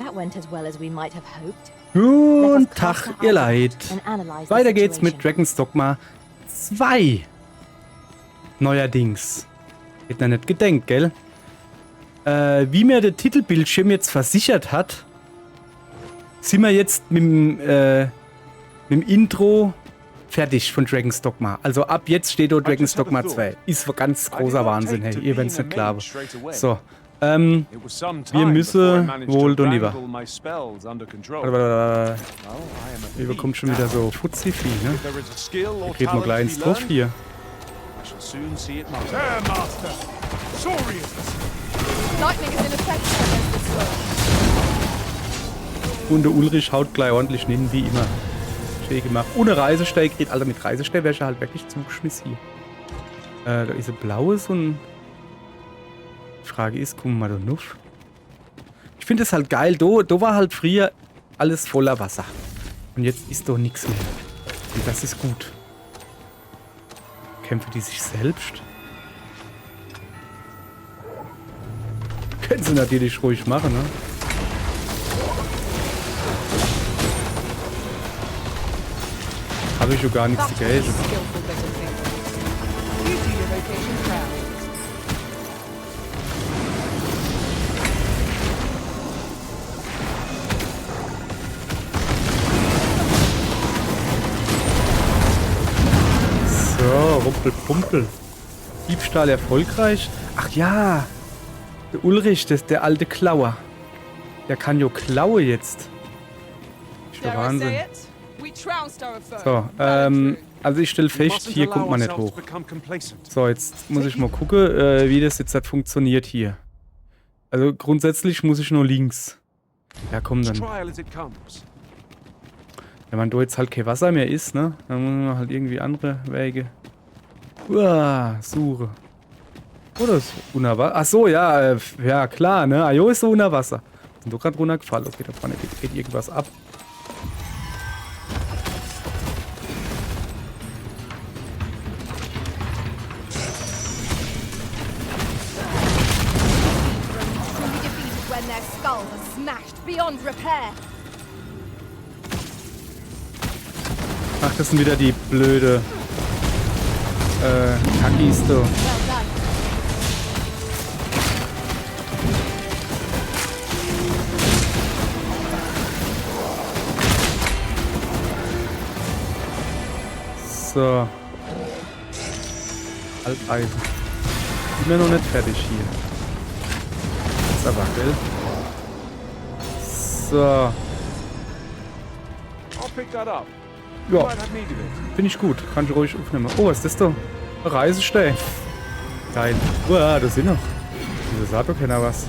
that went as well as we might have hoped. Guten Tag, ihr Leid. Weiter geht's mit Dragon's Dogma 2. Neuerdings. Hätte man nicht gedenkt, gell? Wie mir der Titelbildschirm jetzt versichert hat, sind wir jetzt mit dem Intro fertig von Dragon's Dogma. Also ab jetzt steht da Dragon's Dogma 2. Ist ganz großer Wahnsinn, hey. Ihr werdet es nicht glauben. So, wir müssen wohl da lieber. Ihr bekommt schon wieder so Fuzzi-Vieh, ne? Wir kriegen mal gleich ins Dorf hier. Und der Ulrich haut gleich ordentlich hin, wie immer. Schön gemacht. Ohne Reisestell geht, Alter, mit Reisestell wäre ich halt wirklich zugeschmissen hier. Da ist ein blaues und die Frage ist, kommen wir da noch? Ich finde es halt geil, da war halt früher alles voller Wasser. Und jetzt ist doch nichts mehr. Und das ist gut. Kämpfen die sich selbst? Können sie natürlich ruhig machen, ne? Habe ich schon gar nichts gegessen. So, Rumpelpumpel. Diebstahl erfolgreich. Ach ja, der Ulrich, der alte Klauer. Der kann jo Klaue jetzt. Ist doch Wahnsinn. So, also ich stelle fest, hier kommt man nicht hoch. So, jetzt muss ich mal gucken, wie das jetzt halt funktioniert hier. Also grundsätzlich muss ich nur links. Ja, komm dann. Wenn man da jetzt halt kein Wasser mehr ist, ne, dann muss man halt irgendwie andere Wege. Suche. Oder ist unter Wasser? Ach so, ja, ja klar, ne, Ajo ist so unter Wasser. Sind doch gerade runtergefallen. Okay, da vorne geht irgendwas ab. Ach, das sind wieder die blöde Kackis, du. So. Alteisen. Sind wir noch nicht fertig hier. Ist aber, gell? So. Ja, finde ich gut. Kann ich ruhig aufnehmen. Oh, was ist das da? Ein Reisestell. Geil. Uah, da sind noch. Wieso sagt doch keiner was?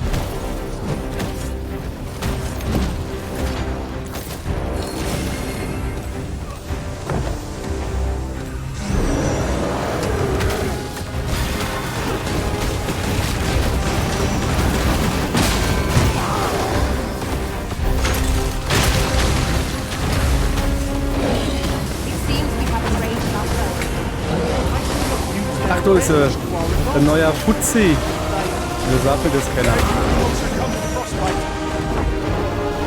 Ach, da ist ein neuer Fuzzi. Wieso sagt mir das keiner?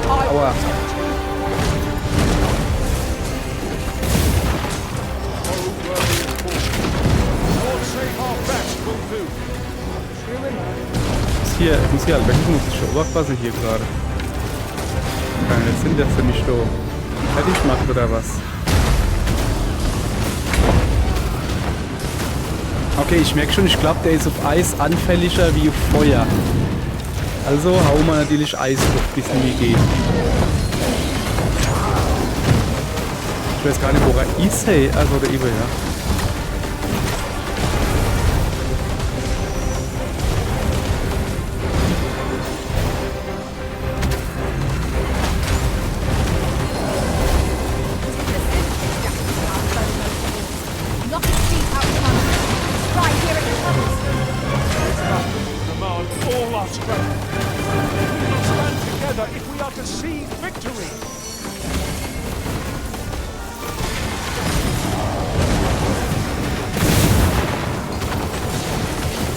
Aua. Ich muss hier halt weg, muss ich schon aufpassen hier gerade. Kann jetzt sind der für mich da fertig macht oder was? Okay, ich merke schon, ich glaube, der ist auf Eis anfälliger wie auf Feuer. Also hauen wir natürlich Eis auf, bis es nie geht. Ich weiß gar nicht, wo er ist, hey. Also der Ibe, ja.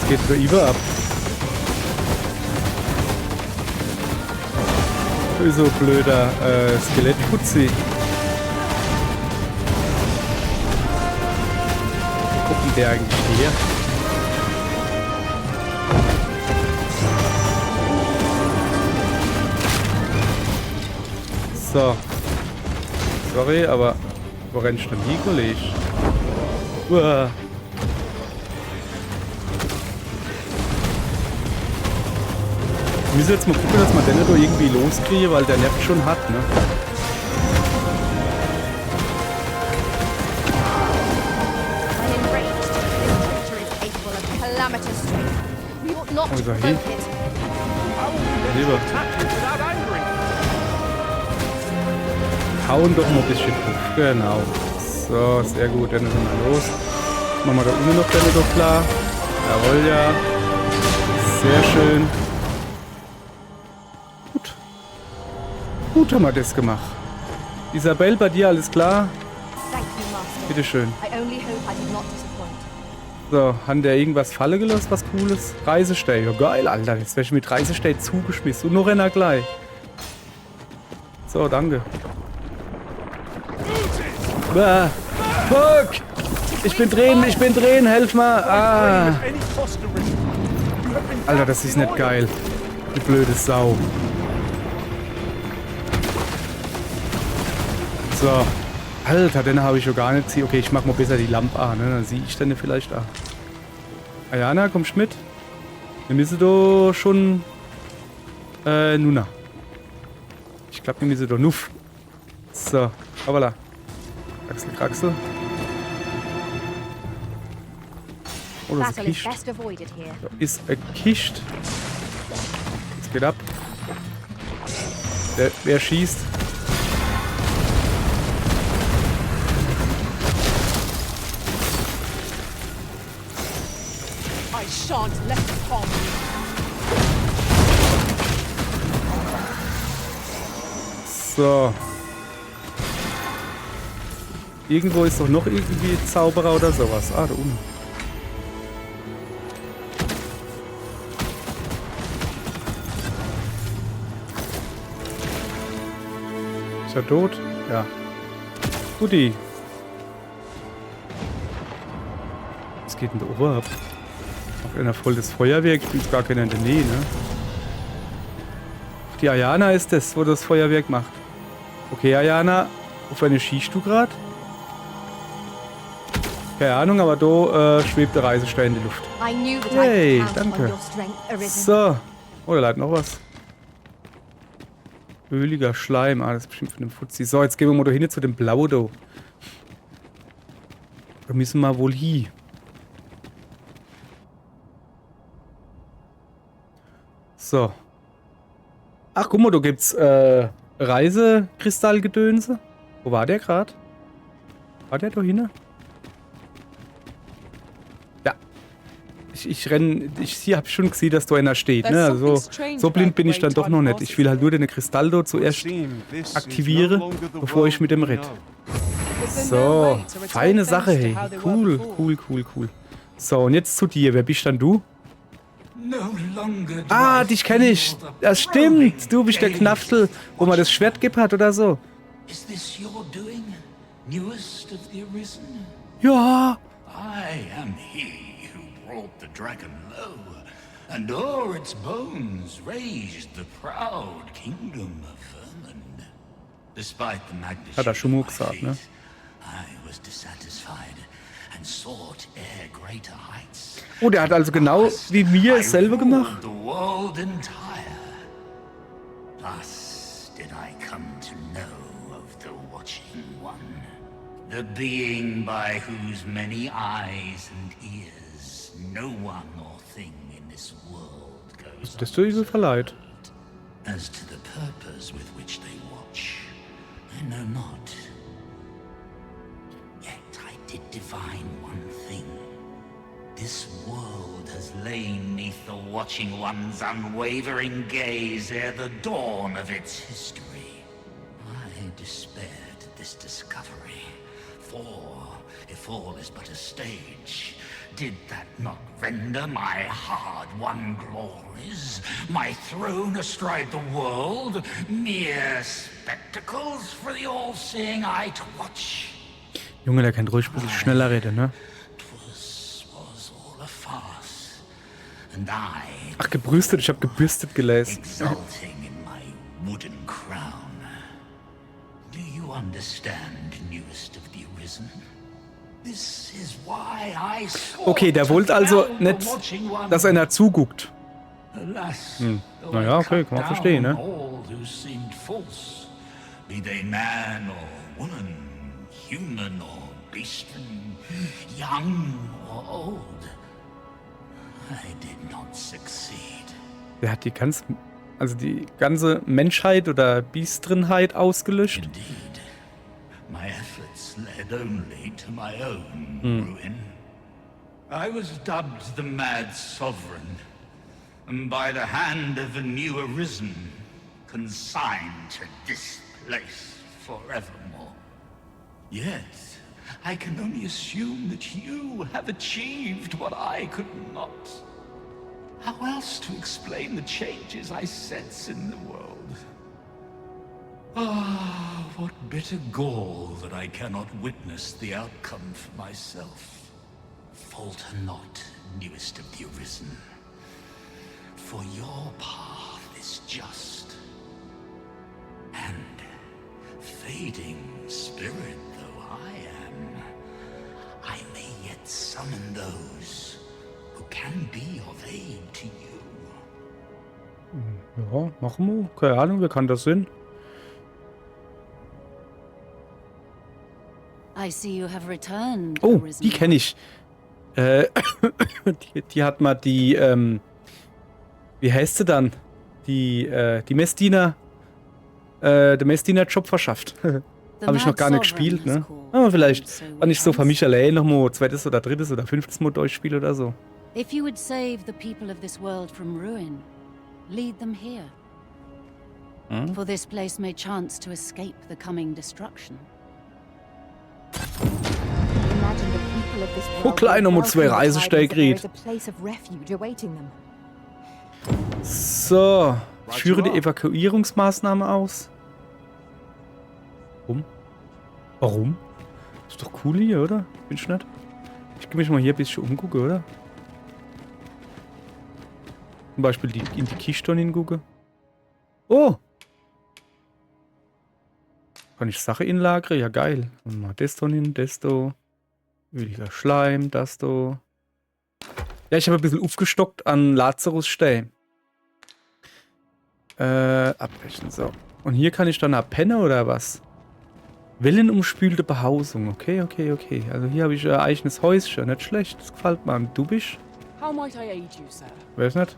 Geht für Iva ab. So blöder Skelettputzi. Wo kommt denn der eigentlich her? So. Sorry, aber wo rennst du denn hier, Kollege? Uah. Wir müssen jetzt mal gucken, dass wir den da irgendwie loskriegen, weil der nervt schon hart, ne? Wo ist er hin? Lieber. Hauen doch mal ein bisschen drauf. Genau. So, sehr gut. Dann sind wir los. Machen wir da unten noch den doch klar. Jawohl, ja. Sehr schön. Gut. Gut haben wir das gemacht. Isabel, bei dir alles klar? Bitteschön. So, hat der irgendwas fallen gelassen, was Cooles? Reisestell. Ja, geil, Alter. Jetzt werde ich mit Reisestell zugeschmissen. Und noch einer gleich. So, danke. Ah, fuck! Ich bin drehen, helf mal! Ah! Alter, das ist nicht geil. Die blöde Sau. So. Alter, den habe ich schon gar nicht gesehen. Okay, ich mach mal besser die Lampe an, ne? Dann sehe ich den vielleicht auch. Ayana, kommst mit? Wir müssen doch schon... Nuna. Ich glaube, wir müssen doch Nuff. So, hoppala. Kraxel, Kraxel. Oh, das ist eine Kiste. Da ist eine Kiste. Was geht ab? Wer schießt? So. Irgendwo ist doch noch irgendwie Zauberer oder sowas. Ah, da unten. Ist er tot? Ja. Guti. Was geht denn da oben ab? Auf einer voll das Feuerwerk. Ich bin gar keiner in der Nähe, ne? Ach, die Ayana ist das, wo das Feuerwerk macht. Okay, Ayana. Auf eine schießt du gerade? Keine Ahnung, aber da schwebt der Reisestein in die Luft. Hey, danke. So. Oh, da leidet noch was. Öliger Schleim. Ah, das ist bestimmt von dem Fuzzi. So, jetzt gehen wir mal da hin zu dem Blau da. Da müssen wir wohl hin. So. Ach, guck mal, da gibt's Reisekristallgedönse. Wo war der gerade? War der da hinten? Ja. Ich renne. Hier habe ich schon gesehen, dass da einer steht. Ne? Also, so blind bin ich dann doch noch nicht. Ich will halt nur den Kristall dort zuerst aktivieren, bevor ich mit dem rede. So. Feine Sache, hey. Cool, cool, cool, cool. So, und jetzt zu dir. Wer bist dann du? Ah, dich kenne ich. Das stimmt. Du bist der Knaftel, wo man das Schwert gibt hat oder so. Ja. I am he who brought the dragon low, and o'er its bones raised the proud kingdom of Vermin. Despite the magnitude Hat er schon mal of my gesagt, ne? feat, I was dissatisfied and sought e'er greater heights. Oh, der hat also genau wie mir es selber gemacht. The world entire. Thus did I come to know of the Watching One, the being by whose many eyes and ears no one or thing in this world goes Das tut mir verleid. As to the purpose with which they watch, I know not. Yet I did divine one thing. This world has lain neath the Watching One's unwavering gaze ere the dawn of its history. I despaired at this discovery, for if all is was but a stage. Did that not render my hard-won glories, my throne astride the world, mere spectacles for the all-seeing eye to watch? Junge, der kann ruhig ein bisschen schneller reden, ne? Was all a farce, and I Ach, gebrüstet, ich habe gebürstet gelesen. exulting in my wooden crown. Do you understand, newest of the Arisen? This is why I sought Okay, der to wollte also found the nicht, watching one. dass einer zuguckt. Alas, though Naja, I okay, cut kann man down verstehen, ne? all who seemed false, be they man or woman, human or beastman, young or old, I did not succeed. Der hat die ganze Menschheit oder Biestrenheit ausgelöscht. Indeed, my efforts led only to my own ruin. I was dubbed the Mad Sovereign, and by the hand of a new Arisen, consigned to this place forevermore. Yet, I can only assume that you have achieved what I could not. How else to explain the changes I sense in the world? Ah, what bitter gall that I cannot witness the outcome for myself. Falter not, newest of the Arisen, for your path is just. And, fading spirit though I am, I may yet summon those who can be of aid to you. Ja, machen wir. Keine Ahnung, wer kann das sein? I see you have returned. Oh, Arisen die kenne One. ich. Die hat mal die, wie heißt sie dann? Die Messdiener, der Messdiener-Job verschafft. The Habe ich noch Mad gar nicht Sovereign gespielt, has ne? called, Aber vielleicht, and so wann ich so we für answer. Michael nochmal zweites oder drittes oder fünftes Mal durchspiele oder so. If you would save the people of this world from ruin, lead them here. For this place may chance to escape the coming destruction. Imagine the people of this Oh, world kleiner will muss zwei welcome the Reisesteg tidings reden. that there is a place of refuge awaiting them. So, ich führe die Evakuierungsmaßnahme aus. Warum? Ist doch cool hier, oder? Bin ich nicht? Ich gehe mich mal hier ein bisschen umgucken, oder? Zum Beispiel in die Kiste hingucken. Oh! Kann ich Sache inlagern? Ja, geil. Und mal das da hin, das da. Williger Schleim, das da. Ja, ich habe ein bisschen aufgestockt an Lazarus-Stein. Abbrechen, so. Und hier kann ich dann abpennen, oder was? Wellenumspülte Behausung. Okay. Also hier habe ich ein eigenes Häuschen. Nicht schlecht. Das gefällt mir. Und du bist? How might I aid you, sir? Weiß nicht.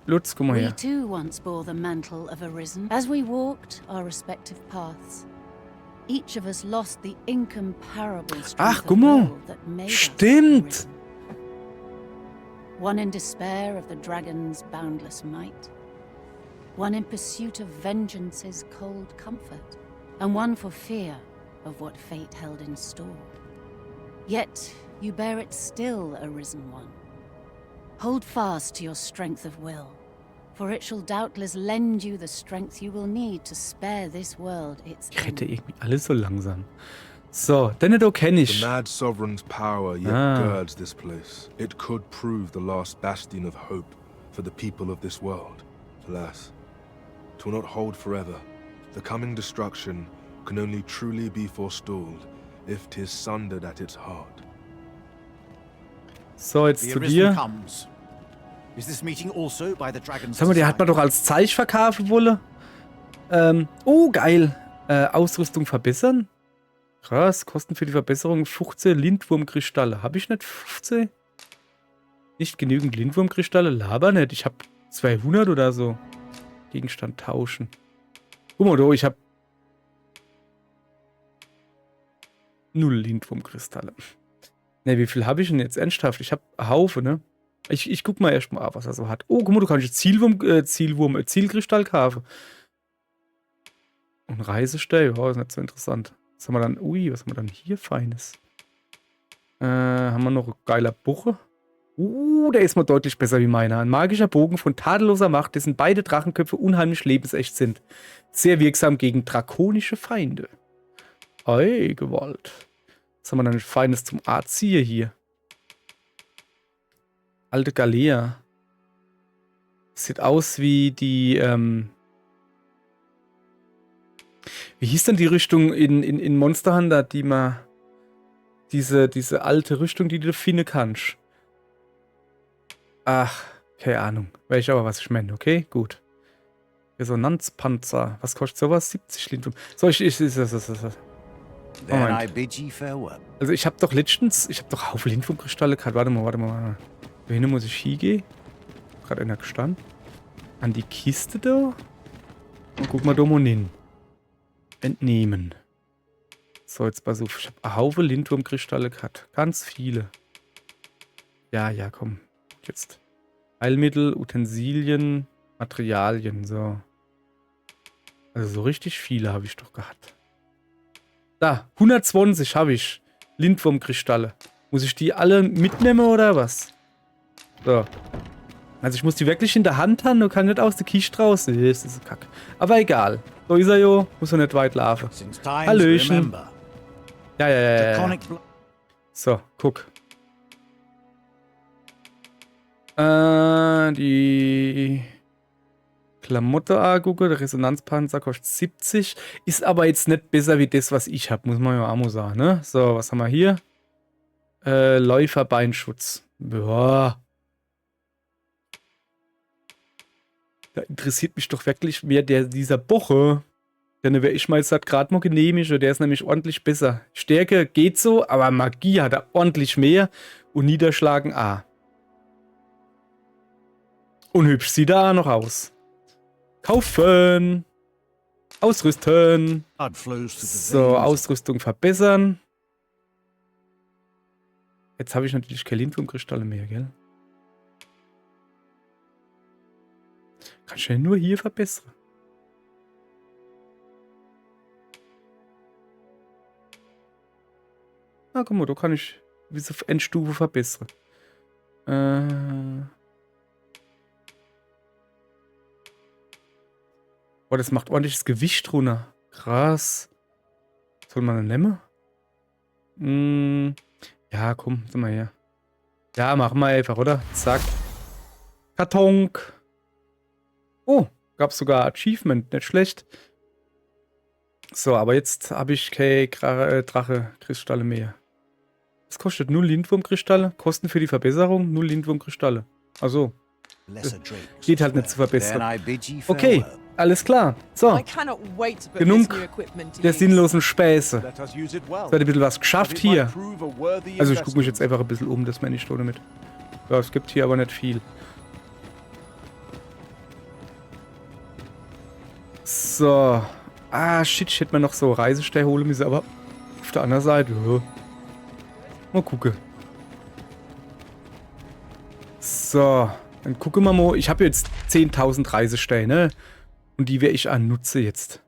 Lutz, komm mal We her. too once bore the mantle of Arisen. As we walked our respective paths, each of us lost the incomparable strength Ach, of guck mal. will that made us Stimmt. Arisen. One in despair of the dragon's boundless might, one in pursuit of vengeance's cold comfort, and one for fear of what fate held in store. Yet you bear it still, Arisen One. Hold fast to your strength of will, for it shall doubtless lend you the strength you will need to spare this world its Ich rette end. irgendwie alles so langsam. So, Dennedo kenne The ich. Mad Sovereign's power yet Ah. girds this place. It could prove the last bastion of hope for the people of this world. Alas, 'twill not hold forever. The coming destruction can only truly be forestalled if 'tis sundered at its heart. So, jetzt The zu Arisen dir. comes. Is this meeting also by the dragon's Sag mal, der hat man design? doch als Zeich verkaufen wollen. Oh, geil. Ausrüstung verbessern. Krass, Kosten für die Verbesserung 15 Lindwurmkristalle. Habe ich nicht 15? Nicht genügend Lindwurmkristalle? Laber nicht. Ich habe 200 oder so. Gegenstand tauschen. Guck mal, da, ich habe 0 Lindwurmkristalle. Ne, wie viel habe ich denn jetzt ernsthaft? Ich habe einen Haufen, ne? Ich guck mal erstmal, was er so hat. Oh, guck mal, du kannst jetzt Zielkristall kaufen. Und Reisestell, ja, ist nicht so interessant. Was haben wir dann? Ui, was haben wir dann hier Feines? Haben wir noch ein geiler Buche? Der ist mal deutlich besser wie meiner. Ein magischer Bogen von tadelloser Macht, dessen beide Drachenköpfe unheimlich lebensecht sind. Sehr wirksam gegen drakonische Feinde. Ei, Gewalt. Was haben wir dann Feines zum Arzier hier? Alte Galea. Sieht aus wie die, wie hieß denn die Rüstung in Monster Hunter, die man, diese alte Rüstung, die du finden kannst? Ach, keine Ahnung. Weiß ich aber, was ich meine, okay? Gut. Resonanzpanzer. Was kostet sowas? 70 Lindum. So, Then I bid ye farewell. Also ich habe doch letztens, ich habe doch Haufen Lindwurmkristalle gehabt. Warte mal. Wohin muss ich hingehen? Gerade einer gestanden. An die Kiste da. Und guck mal da mal hin. Entnehmen. So, jetzt pass auf. Ich habe einen Haufen Lindwurmkristalle gehabt. Ganz viele. Ja, komm. Jetzt. Heilmittel, Utensilien, Materialien, so. Also so richtig viele habe ich doch gehabt. Da, 120 habe ich. Lindwurmkristalle. Muss ich die alle mitnehmen oder was? So. Also ich muss die wirklich in der Hand haben und kann nicht aus der Kiste raus. Nee, das ist Kack. Aber egal. Da ist er jo. Muss er nicht weit laufen. Hallöchen. Ja. So, guck. Die Klamotte angucken, der Resonanzpanzer kostet 70. Ist aber jetzt nicht besser wie das, was ich habe, muss man ja auch mal sagen, ne? So, was haben wir hier? Läuferbeinschutz. Ja. Da interessiert mich doch wirklich mehr dieser Boche. Denn wäre ich mal jetzt gerade mal genehmigt, der ist nämlich ordentlich besser. Stärke geht so, aber Magie hat er ordentlich mehr. Und Niederschlagen A. Und hübsch sieht er auch noch aus. Kaufen. Ausrüsten. So, Ausrüstung verbessern. Jetzt habe ich natürlich keine Lindwurmkristalle mehr, gell? Kann ich ja nur hier verbessern. Ah, guck mal, da kann ich diese Endstufe verbessern. Boah, das macht ordentliches Gewicht runter. Krass. Soll man eine nehmen? Ja, komm, sind wir her. Ja, machen wir einfach, oder? Zack. Karton. Oh, gab sogar Achievement. Nicht schlecht. So, aber jetzt habe ich keine Drache-Kristalle mehr. Das kostet 0 Lindwurmkristalle. Kosten für die Verbesserung 0 Lindwurmkristalle. Also, geht halt nicht zu verbessern. Okay, alles klar. So, genug der sinnlosen Späße. Es wird ein bisschen was geschafft hier. Also ich gucke mich jetzt einfach ein bisschen um, das meine ich schon damit. Ja, es gibt hier aber nicht viel. So. Ah, shit, ich hätte mir noch so Reisestell holen müssen, aber auf der anderen Seite. Ja. Mal gucken. So, dann gucken wir mal. Ich habe jetzt 10.000 Reisestellen, ne? Und die werde ich nutze jetzt.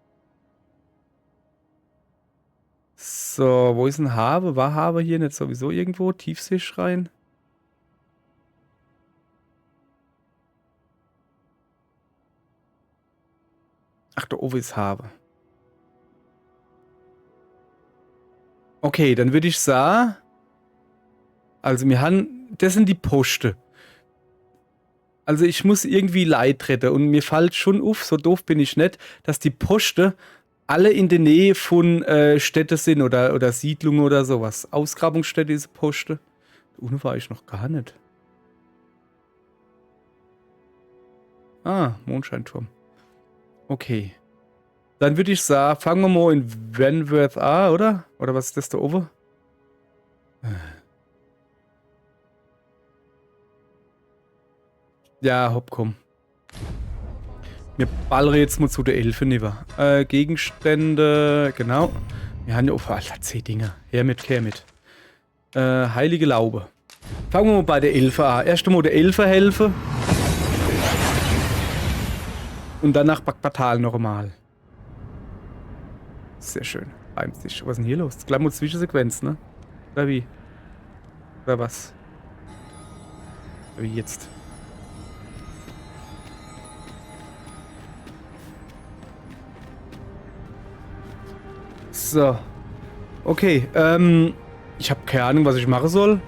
So, wo ist ein Habe? War Habe hier nicht sowieso irgendwo? Tiefseeschrein? Ach, da oben ist Habe. Okay, dann würde ich sagen, also wir haben, das sind die Poste. Also ich muss irgendwie Leid retten und mir fällt schon auf, so doof bin ich nicht, dass die Poste alle in der Nähe von Städten sind oder Siedlungen oder sowas. Ausgrabungsstätte ist Poste. Da unten war ich noch gar nicht. Ah, Mondscheinturm. Okay. Dann würde ich sagen, fangen wir mal in Wentworth an, oder? Oder was ist das da oben? Ja, hopp, komm. Wir ballern jetzt mal zu der Elfe rüber. Gegenstände, genau. Wir haben ja, oh, Alter, 10 Dinger. Her mit. Heilige Laube. Fangen wir mal bei der Elfe an. Erst einmal der Elfe helfen. Und danach Backbatal noch einmal. Sehr schön. Reimt sich. Was ist denn hier los? Klamm- und Zwischensequenz, ne? Oder wie? Oder was? Oder wie jetzt? So. Okay, ich habe keine Ahnung, was ich machen soll.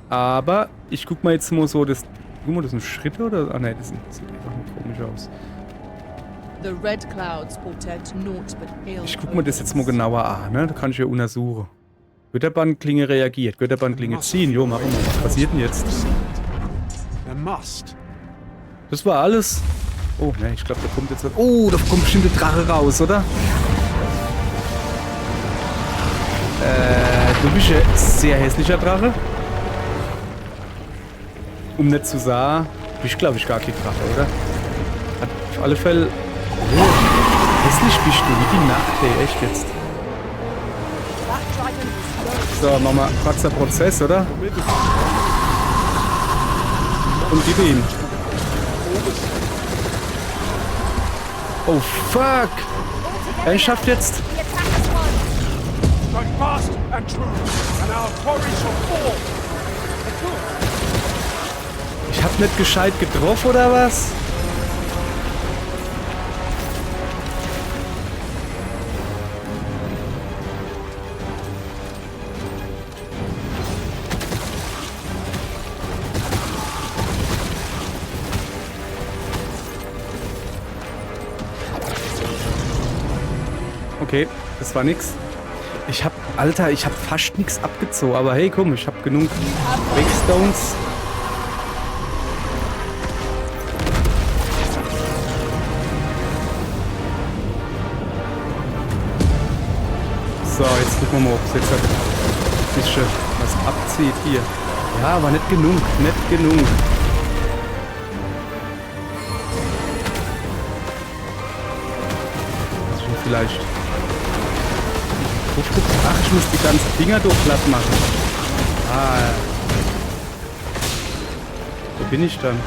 Aber ich guck mal jetzt mal so, das... Guck mal, das sind Schritte oder... Ah ne, das sieht einfach nur komisch aus. The red clouds portend naught but ill. Ich guck mir das jetzt mal genauer an, ne? Da kann ich ja untersuchen. Götterbandklinge reagiert. Götterbandklinge ziehen. Jo, machen wir. Was passiert denn jetzt? There must. Das war alles. Oh, ne, ich glaube, da kommt jetzt... Oh, da kommt bestimmt der Drache raus, oder? Du bist ein sehr hässlicher Drache. Um nicht zu sagen, bist glaube ich gar kein Drache, oder? Hat auf alle Fälle... Oh, hässlich bist du, wie die Nacht, ey, echt jetzt. So, machen wir kurzer Prozess, oder? Und gib ihm. Oh, fuck! Er schafft jetzt... Strike fast and true, and our quarry shall fall. Ich hab nicht gescheit getroffen, oder was? Okay, das war nix. Alter, ich hab fast nix abgezogen, aber hey, komm, ich hab genug Breakstones. So, jetzt gucken wir mal, ob es jetzt ein bisschen was abzieht hier. Ja, aber nicht genug, nicht genug. Vielleicht. Ach, ich muss die ganzen Dinger doch platt machen. Ah. Wo bin ich dann?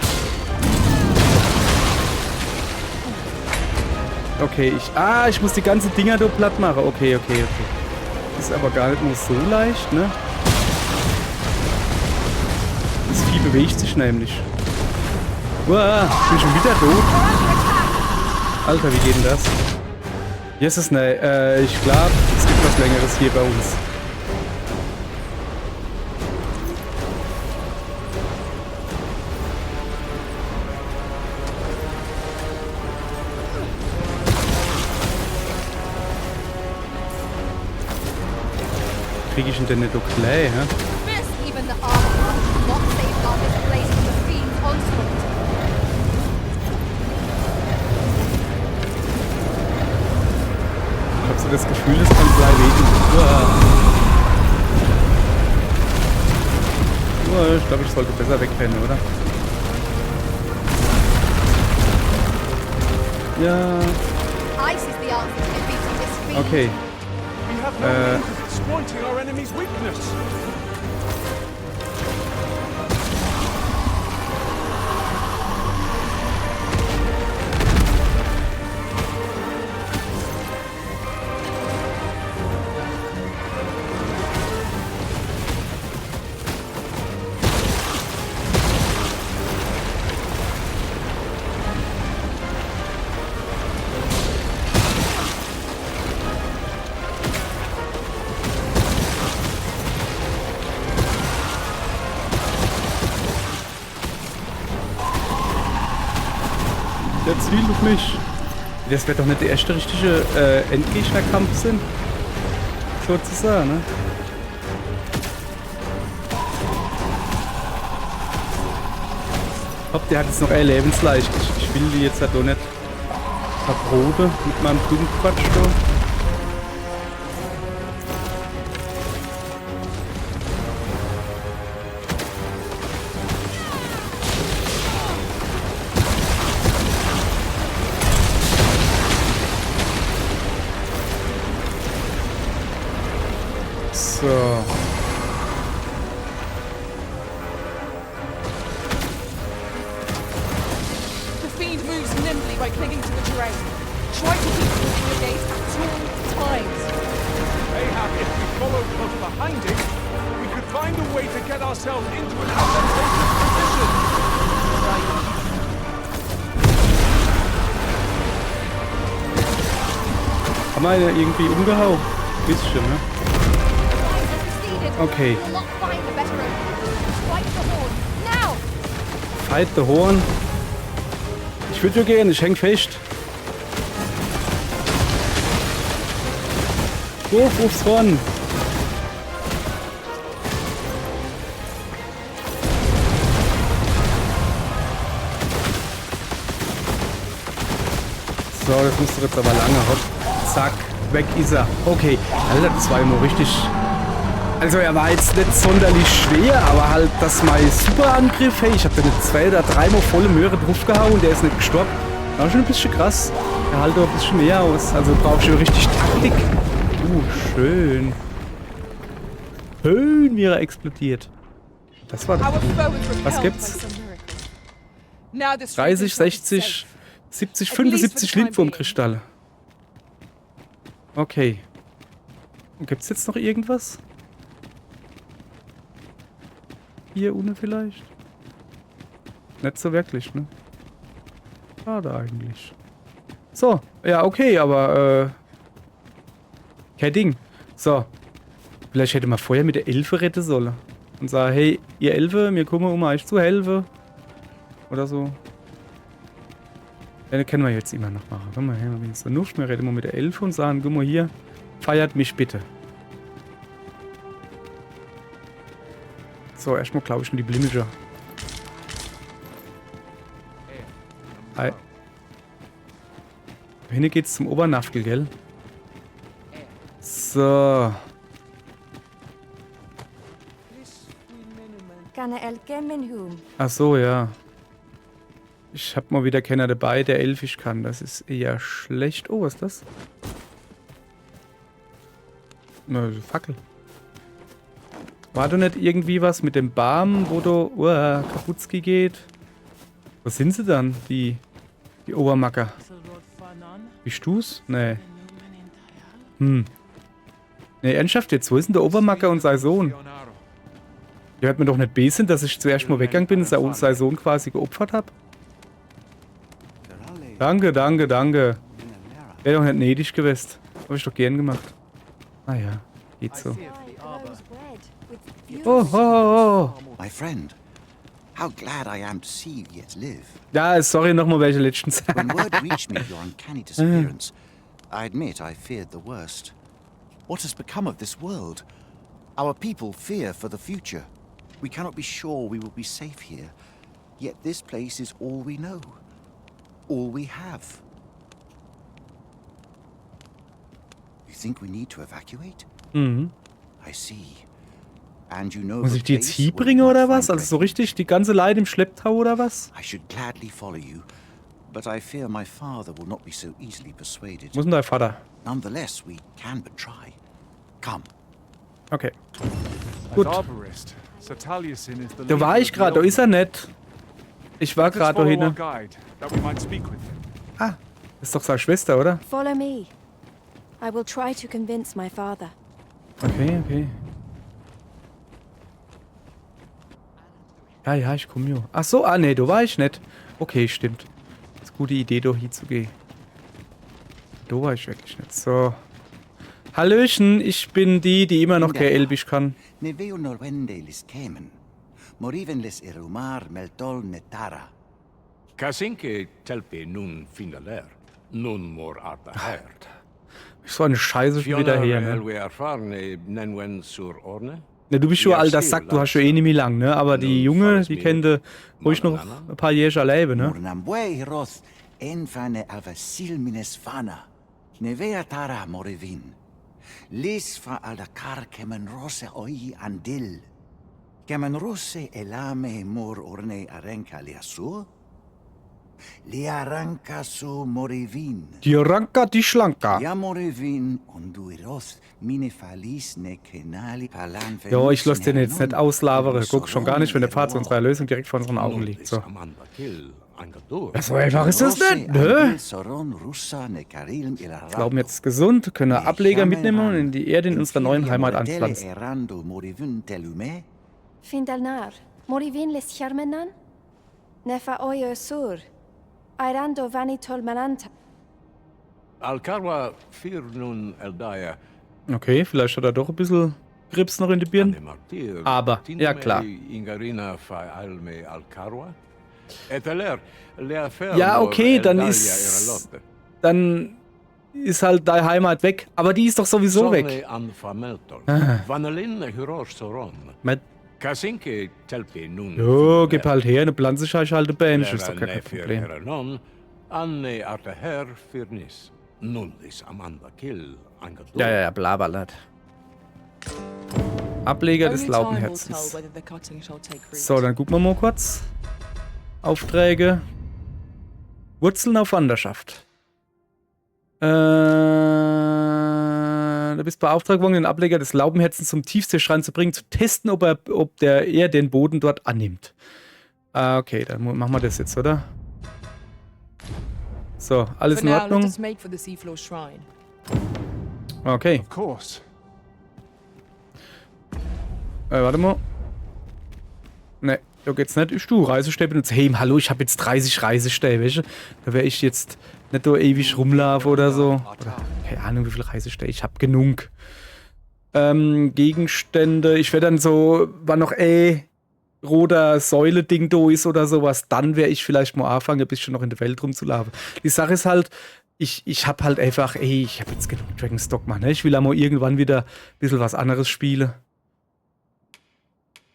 Okay, ich muss die ganzen Dinger doch platt machen. Okay. Ist aber gar nicht nur so leicht, ne? Das Vieh bewegt sich nämlich. Uah, ich bin schon wieder tot. Alter, wie geht denn das? Jesus, ne, ich glaube, es gibt was Längeres hier bei uns. Krieg ich denn nicht so Clay, hä? First, even the armor will not safeguard this place from the fiend's onslaught. Ich hab so das Gefühl, es kann Blei wehtun. Ich glaube, ich sollte besser wegrennen, oder? Ja. Ice is the answer to defeating this fiend. Okay. We have no means of exploiting our enemy's weakness. Der zielt auf mich. Das wird doch nicht der erste richtige Endgegnerkampf sind. Sozusagen, ne? Hopp, der hat jetzt noch lebensleicht. Ich will die jetzt halt doch nicht verprobe mit meinem Dummquatsch da. So. The fiend moves nimbly by by clinging to the terrain. Try to keep moving your gaze at all times. Mayhap if we follow close behind it, we could find a way to get ourselves into an advantageous position. Haben wir ihn irgendwie umgehauen? Bisschen, ne? Okay. We'll not find a better opening. Fight the horn. Now! Fight the Horn. Ich würde ja gehen, ich häng fest. Ruf aufs Horn. So, das müsste jetzt aber lange hoppen. Zack, weg ist er. Okay, Alter, das war immer richtig. Also er war jetzt nicht sonderlich schwer, aber halt das mein Superangriff, hey, ich habe da nicht 2 oder 3 Mal volle Möhre draufgehauen und der ist nicht gestorben. War schon ein bisschen krass. Er hält auch ein bisschen mehr aus. Also brauche ich schon richtig Taktik. Schön. Schön, wie er explodiert. Das war doch gut. Was gibt's? 30, 60, 70, 75 Lindwurmkristalle. Okay. Und gibt's jetzt noch irgendwas? Hier unten vielleicht? Nicht so wirklich, ne? Schade eigentlich. So, ja, okay, aber, kein Ding. So. Vielleicht hätte man vorher mit der Elfe retten sollen. Und sagen, hey, ihr Elfe, wir kommen, um euch zu helfen. Oder so. Ja, das können wir jetzt immer noch machen. Komm mal her, wenn es dann nicht mehr reden wir mit der Elfe und sagen, guck mal hier, feiert mich bitte. So, erstmal glaube ich schon die Blimmiger. Hi. Hinten geht's zum Obernaftel, gell? So. Ach so, ja. Ich hab mal wieder keiner dabei, der Elfisch kann. Das ist eher schlecht. Oh, was ist das? Na, Fackel. War da nicht irgendwie was mit dem Baum, wo du Kaputski geht? Was sind sie dann, die Obermacker? Bist du's? Nee. Nee, ernsthaft jetzt? Wo ist denn der Obermacker und sein Sohn? Ihr hört mir doch nicht besen, dass ich zuerst mal weggegangen bin und sein Sohn quasi geopfert habe? Danke, danke, danke. Wäre doch nicht nötig gewesen. Hab ich doch gern gemacht. Ah ja, geht so. Oh, oh, oh. My friend, how glad I am to see you yet live. Ja, sorry nochmal, welche letztens. When word reached me of your uncanny disappearance, I admit I feared the worst. What has become of this world? Our people fear for the future. We cannot be sure we will be safe here. Yet this place is all we know. All we have. You think we need to evacuate? Mhm. I see. And you know Muss ich die jetzt hier bringen oder was? Also so richtig die ganze Leid im Schlepptau oder was? I should gladly follow you, but I fear my father will not be so easily persuaded. Wo ist denn dein Vater? Nonetheless, we can but try. Come. Okay. Gut. Arborist, Sir Taliesin is the Da war leader ich of the gerade, da ist er Elven. nicht. Ich war Let us gerade da follow our hinten. guide, that we might speak with him. Ah, ist doch seine Schwester, oder? Follow me. I will try to convince my father. Okay, okay. Ja, ja, ich komme hier. Ach so, nee, da war ich nicht. Okay, stimmt. Das ist eine gute Idee, da hinzugehen. Da war ich wirklich nicht. So. Hallöchen, ich bin die immer noch kein Elbisch kann. Ne veo norwende lis kemen. Moriven les erumar meltol netara. Kasinke telpe nun finaler. Nun mor arta herd. So eine Scheiße schon wieder her, ne? Elwe erfarne nenwen sur orne. Ne, du bist schon alter Sack, du hast schon eh nicht mehr lang, ne? Aber die Junge, die kennt ruhig noch ein paar Jährchen leben, ne? Mornambue roth enfane avasil minesfana. Ne vea tara morivin. Lis fa aldakar kemen rose oi andil. Kemen rose elame mor orne arenka liasur. Li arranca su morivin. Die Ranka, die Schlanka. Ja morivin unduiroth mine falis ne kenali palan. Jo, ich lass den jetzt nicht auslabere. Guck schon gar nicht, wenn der Pfad zu unserer Erlösung direkt vor unseren Augen liegt. So. So einfach ist das nicht, ne? Glauben jetzt gesund, können wir Ableger mitnehmen und in die Erde in unserer neuen Heimat anpflanzen. Findalnar, Morivin les Charmenan? Nefa Oyo Sur. Airando Vanitol Mananta. Alcarwa fir nun Eldaya. Okay, vielleicht hat er doch ein bisschen Grips noch in die Birnen. Aber, ja klar. Ja, okay, dann ist halt deine Heimat weg. Aber die ist doch sowieso weg. Jo, gib halt her, eine Pflanzenscheiche halt Bämchen, ist doch kein Problem. Ja, blablabla. Ableger des Laubenherzens. So, dann gucken wir mal kurz. Aufträge. Wurzeln auf Wanderschaft. Du bist beauftragt worden, den Ableger des Laubenherzens zum Tiefseeschrein zu bringen, zu testen, ob er den Boden dort annimmt. Okay, dann machen wir das jetzt, oder? So, alles in Ordnung. Okay. Warte mal. Ne, da geht's nicht. Ich du Reisestäbe benutzt. Hey, hallo, ich habe jetzt 30 Reisestäbe, weißt du? Da wäre ich jetzt nicht so ewig rumlaufen oder so. Oder, keine Ahnung, wie viele Reisestäbe. Ich habe genug. Gegenstände. Ich wäre dann so, wann noch roter Säule-Ding da ist oder sowas, dann wäre ich vielleicht mal anfangen, ein bisschen noch in der Welt rumzulaufen. Die Sache ist halt, ich habe halt einfach, ich habe jetzt genug Dragon's Dogma, ne? Ich will ja mal irgendwann wieder ein bisschen was anderes spielen.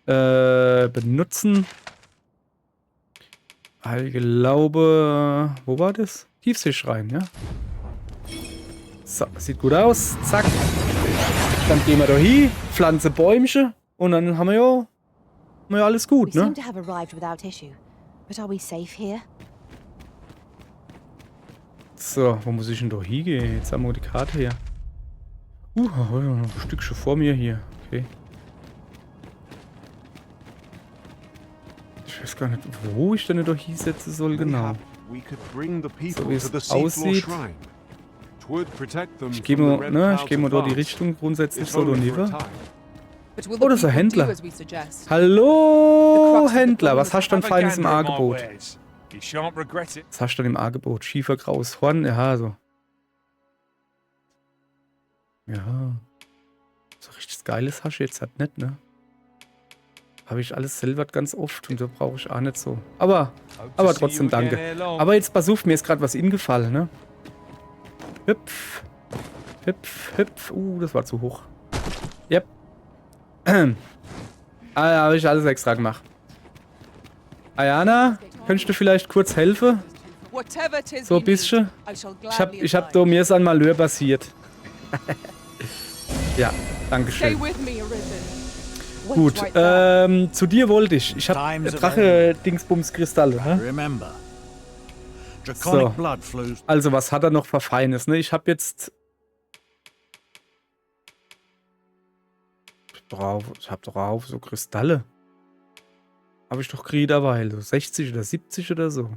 Benutzen. Ich glaube, wo war das? Tiefseeschrein, ja? So, sieht gut aus. Zack. Dann gehen wir da hin, pflanze Bäumchen und dann haben wir ja alles gut, ne? So, wo muss ich denn da hingehen? Jetzt haben wir die Karte hier. Ein Stückchen vor mir hier. Okay. Ich weiß gar nicht, wo ich denn da hinsetzen soll, genau. So wie es aussieht. Ich gehe mal da die Richtung grundsätzlich so runter. Oh, das ist ein Händler. Hallo, Händler. Was hast du denn Feines im Angebot? Was hast du denn im Angebot? Schiefergraues Horn? Ja, so. Ja. So richtig Geiles hast du jetzt halt nicht, ne? Habe ich alles selber ganz oft und da brauche ich auch nicht so. Aber trotzdem danke. Aber jetzt pass auf, mir ist gerade was ingefallen, ne? Hüpf. Hüpf, hüpf. Das war zu hoch. Yep. Habe ich alles extra gemacht. Ayana, könntest du vielleicht kurz helfen? So ein bisschen. Ich hab da mir ist ein Malheur passiert. Ja, dankeschön. Gut, zu dir wollte ich. Ich hab Drache-Dingsbums-Kristalle. So. Also, was hat er noch für Feines, ne? Ich hab jetzt... Ich hab drauf so Kristalle. Habe ich doch gekriegt dabei. So 60 oder 70 oder so.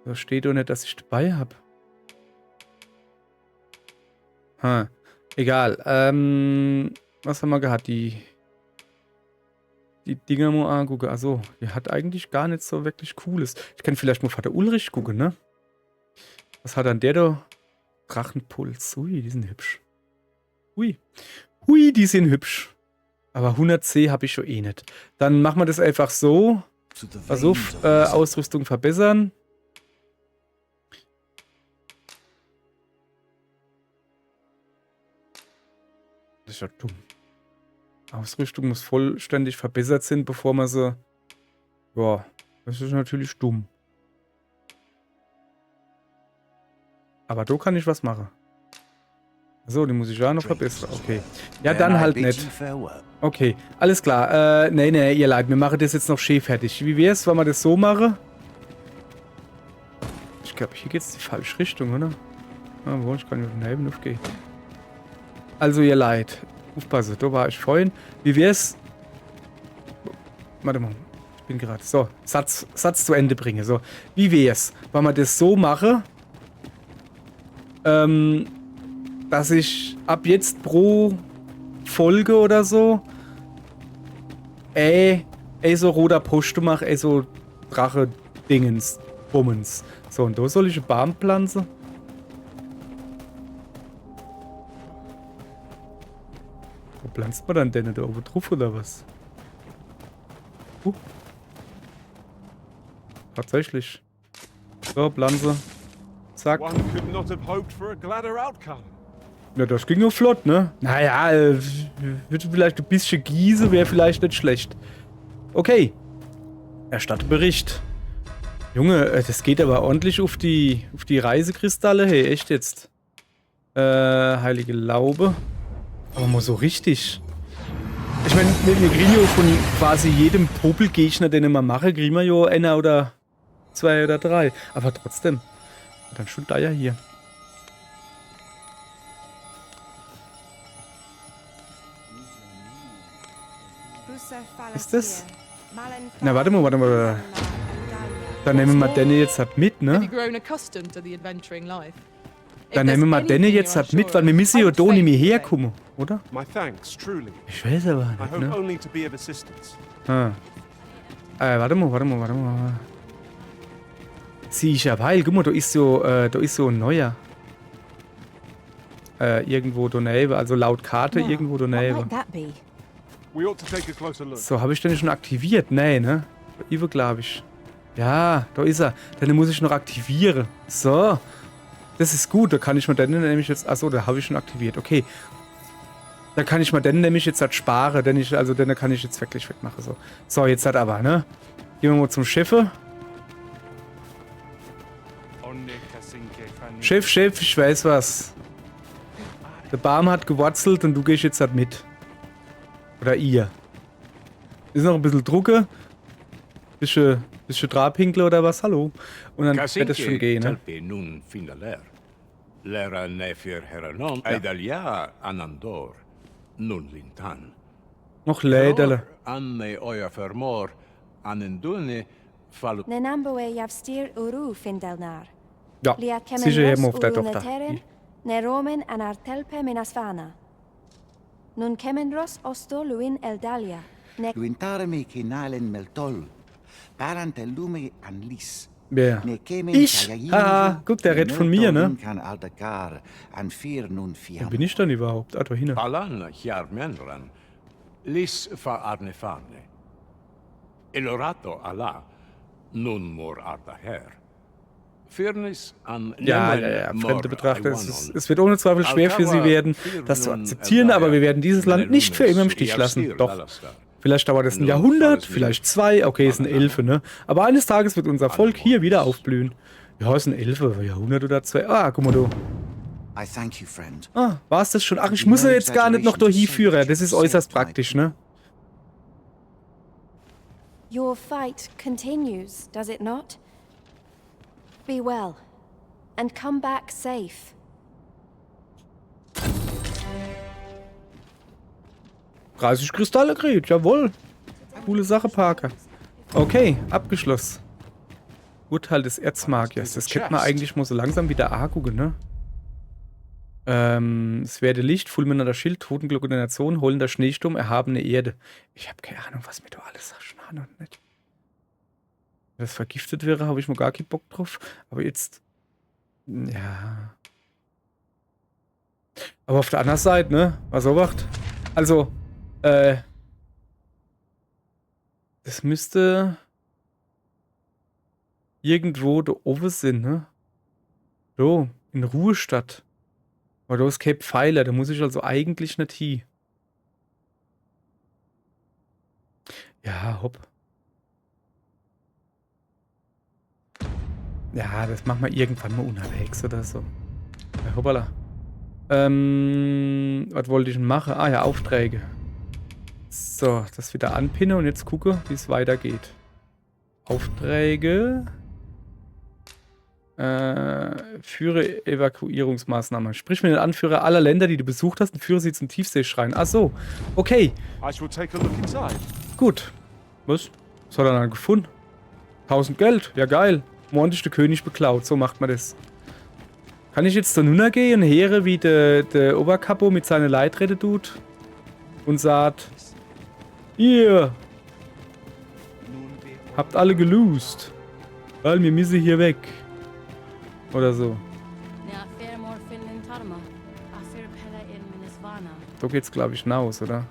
Da steht doch nicht, dass ich dabei habe. Egal. Was haben wir gehabt? Die Dinger mal angucken. Also, die hat eigentlich gar nicht so wirklich Cooles. Ich kann vielleicht mal Vater Ulrich gucken, ne? Was hat dann der da? Drachenpuls. Ui, die sind hübsch. Ui. Hui, die sind hübsch. Aber 100C habe ich schon eh nicht. Dann machen wir das einfach so. Versuch, Ausrüstung verbessern. Das ist ja dumm. Ausrüstung muss vollständig verbessert sein, bevor man sie... Ja, das ist natürlich dumm. Aber da kann ich was machen. So, die muss ich ja noch verbessern. Okay. Ja, dann halt nicht. Okay, alles klar. Nee, ihr Leid, wir machen das jetzt noch schön fertig. Wie wär's, wenn wir das so machen? Ich glaube, hier geht's in die falsche Richtung, oder? Wo, ich kann nicht daneben aufgehen. Also, ihr Leid. Aufpassen, da war ich vorhin. Wie wär's? Warte mal. bin gerade. So, Satz zu Ende bringen. So, wie wär's, wenn wir das so machen, dass ich ab jetzt pro Folge oder so so roter Poste mache, so Drache-Dingens, Bummens. So, und da soll ich eine Baumpflanze. Wo pflanzt man dann denn? Da oben drauf oder was? Tatsächlich. So, Pflanze. Zack. One could not have hoped for a gladder outcome. Ja, das ging ja flott, ne? Naja, würde vielleicht ein bisschen gießen, wäre vielleicht nicht schlecht. Okay. Erstatte Bericht. Junge, das geht aber ordentlich auf die Reisekristalle. Hey, echt jetzt. Heilige Laube. Aber mal so richtig. Ich meine, wir kriegen ja von quasi jedem Popelgegner, den wir machen, kriegen wir ja einer oder 2 oder 3. Aber trotzdem. Dann schon da ja hier. Ist das? Na, warte mal. Dann nehmen wir den jetzt halt mit, ne? Dann nehmen wir den jetzt halt mit, weil wir müssen ja da nicht mehr herkommen, oder? My thanks, truly. Ich weiß aber I nicht, hope ne? only to be of assistance. Warte mal. Sieh ich ja, weil, guck mal, da ist so ein neuer. Irgendwo daneben, also laut Karte irgendwo daneben. We ought to take a closer look. So, habe ich den schon aktiviert? Nee, ne? Ivo, glaube ich. Ja, da ist er. Den muss ich noch aktivieren. So. Das ist gut, da kann ich mir den nämlich jetzt... Achso, da habe ich schon aktiviert. Okay. Da kann ich mir den nämlich jetzt halt sparen, den kann ich jetzt wirklich wegmachen. So, jetzt hat aber, ne? Gehen wir mal zum Schiffe. Schiff, ich weiß was. Der Baum hat gewurzelt und du gehst jetzt halt mit. Oder ihr. Ist noch ein bisschen Drucke. Bisschen Drahpinkler oder was? Hallo. Und dann wird es schon gehen, ne? Noch Läderle. Ja, sicher eben auf der Tochter. Nun kemenros osto luin eldalia. Luintaremi kinalen meltol. Parantellume anlis. Wer? Ich? Ah, guck, der redet von mir, ne? Wo bin ich dann überhaupt? Ah, da hin. Palan chiarmenran. Lis fa arnefane. Elorato Allah. Nun mor ardaher. Ja, fremde Betrachter. Es wird ohne Zweifel schwer für sie werden, das zu akzeptieren, aber wir werden dieses Land nicht für immer im Stich lassen. Doch. Vielleicht dauert es ein Jahrhundert, vielleicht 2, okay, es sind 11, ne? Aber eines Tages wird unser Volk hier wieder aufblühen. Ja, es sind 11, Jahrhundert oder 2. Ah, guck mal du. Ah, war es das schon? Ach, ich muss ja jetzt gar nicht noch durch führen. Das ist äußerst praktisch, ne? Your fight continues, does it not? Be well, and come back safe. 30 Kristalle kriegt, jawohl. Coole Sache, Parker. Okay, abgeschlossen. Urteil des Erzmagiers. Das kennt man eigentlich mal so langsam wieder angucken, ne? Es werde Licht, fulminanter Schild, Totenglocke der Nation, heulender Schneesturm, erhabene Erde. Ich habe keine Ahnung, was mir da alles sagt. Schon noch nicht. Wenn das vergiftet wäre, habe ich mal gar keinen Bock drauf. Aber jetzt... Ja... Aber auf der anderen Seite, ne? Was wacht? Also, das müsste... irgendwo da oben sind, ne? So, in Ruhestadt. Aber da ist Cape Pfeiler, da muss ich also eigentlich nicht hin. Ja, hopp. Ja, das machen wir irgendwann mal unterwegs oder so. Ja, hoppala. Was wollte ich denn machen? Ah ja, Aufträge. So, das wieder anpinnen und jetzt gucke, wie es weitergeht. Aufträge. Führe Evakuierungsmaßnahmen. Sprich mit den Anführer aller Länder, die du besucht hast, und führe sie zum Tiefseeschrein. Ach so, okay. I shall take a look inside. Gut. Was? Was hat er dann gefunden? 1000 Geld. Ja, geil. Morgen ist der König beklaut. So macht man das. Kann ich jetzt da nun gehen und hören, wie der Oberkapo mit seiner Leitrede tut? Und sagt: Ihr habt alle gelost. Weil wir müssen hier weg. Oder so. So geht's, glaube ich, hinaus, oder?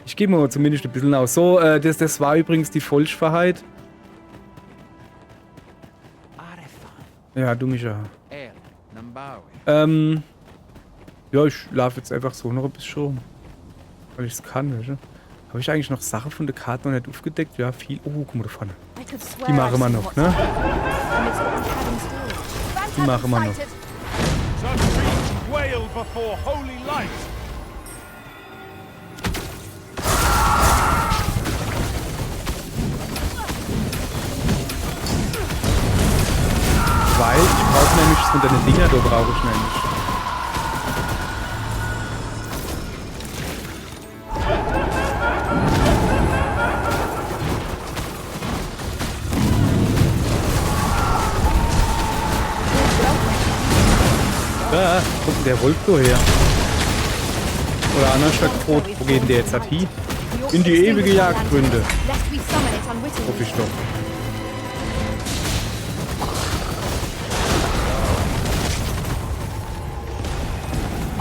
Ich gehe mal zumindest ein bisschen aus. So, das war übrigens die Volkswahrheit. Ja, du mich ja. Ja, ich laufe jetzt einfach so noch ein bisschen rum. Weil ich es kann, weißt du? Habe ich eigentlich noch Sachen von der Karte noch nicht aufgedeckt? Ja, viel. Oh, guck mal da vorne. Die machen wir noch, ne? Die machen wir noch. Weil ich brauche nämlich von deinen Dinger, da brauche ich nämlich. Ja, guck mal, der Wolf her. Oder anders statt Brot. Wo geht denn der jetzt hin? In die ewige Jagdgründe. Hoffe ich doch.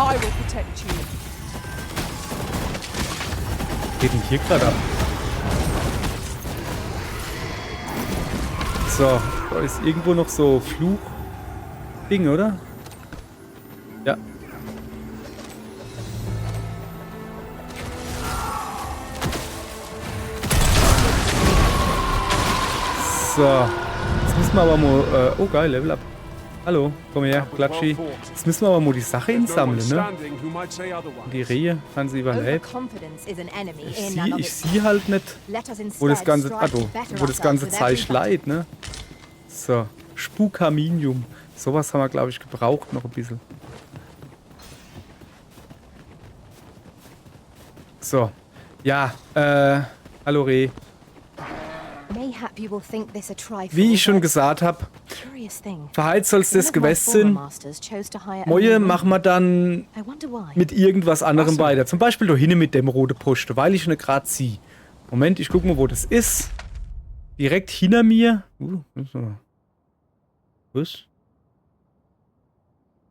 I will protect you. Was geht denn hier gerade ab? So, da ist irgendwo noch so Fluch-Ding, oder? Ja. So. Jetzt müssen wir aber mal... oh geil, Level Up. Hallo, komm her, Klatschi. Jetzt müssen wir aber mal die Sache insammeln, ne? Die Rehe haben sie überlebt. Ich sehe halt nicht, wo das ganze... wo das ganze Zeug leidet, ne? So. Spukaminium. Sowas haben wir, glaube ich, gebraucht noch ein bisschen. So. Ja, hallo Reh. Wie ich schon gesagt habe, verheizt soll es das gewesen sein. Moje machen wir dann mit irgendwas anderem weiter. Zum Beispiel da hinten mit dem roten Posten, weil ich ihn gerade sehe. Moment, ich gucke mal, wo das ist. Direkt hinter mir. Was?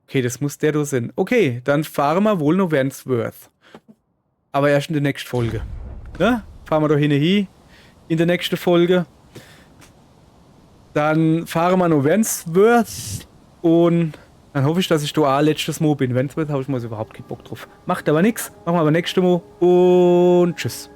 Okay, das muss der da sein. Okay, dann fahren wir wohl noch Wandsworth. Aber erst in der nächsten Folge. Ne? Fahren wir da hin. In der nächsten Folge. Dann fahren wir noch Wandsworth. Und dann hoffe ich, dass ich da auch letztes Mal bin. Wandsworth habe ich mal überhaupt keinen Bock drauf. Macht aber nichts. Machen wir aber nächstes Mal. Und tschüss.